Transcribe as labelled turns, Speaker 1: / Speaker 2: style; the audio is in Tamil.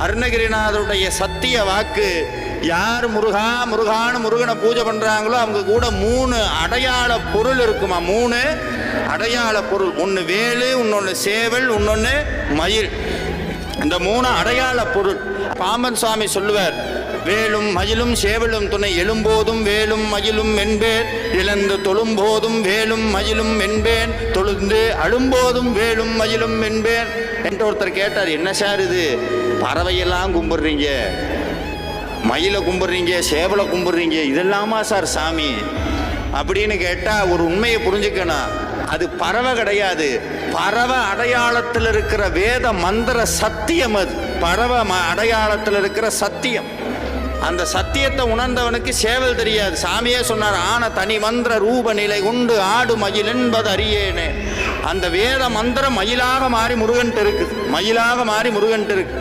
Speaker 1: அருணகிரிநாதருடைய சத்திய வாக்கு. யார் முருகா முருகான்னு முருகனை பூஜை பண்றாங்களோ அவங்க கூட 3 அடையாள பொருள் இருக்குமா. 3 அடையாள பொருள். ஒன்று வேலு, இன்னொன்று சேவல், இன்னொன்று மயில். இந்த 3 அடையாள பொருள். பாம்பன் சுவாமி சொல்லுவார், வேலும் மயிலும் சேவலும் துணை, எழும்போதும் வேலும் மயிலும் என்பேன், இழந்து தொழும்போதும் வேலும் மயிலும் என்பேன், தொழுந்து அழும்போதும் வேலும் மயிலும் என்பேன் என்று ஒருத்தர் கேட்டார். என்ன சார் இது, பறவையெல்லாம் கும்பிடுறீங்க, மயிலை கும்பிடுறீங்க, சேவலை கும்பிடுறீங்க, இதெல்லாமா சார் சாமி அப்படின்னு கேட்டால் ஒரு உண்மையை புரிஞ்சுக்கணும். அது பறவை கிடையாது, பறவை அடையாளத்தில் இருக்கிற வேத மந்திர சத்தியம். அது பறவை அடையாளத்தில் இருக்கிற சத்தியம். அந்த சத்தியத்தை உணர்ந்தவனுக்கு சேவல் தெரியாது. சாமியே சொன்னார், ஆன தனி மந்திர ரூப நிலை உண்டு ஆடு மயில் என்பது அறியேனே. அந்த வேத மந்திரம் மயிலாக மாறி முருகன்ட்டு இருக்குது, மயிலாக மாறி முருகன்ட்டு இருக்கு.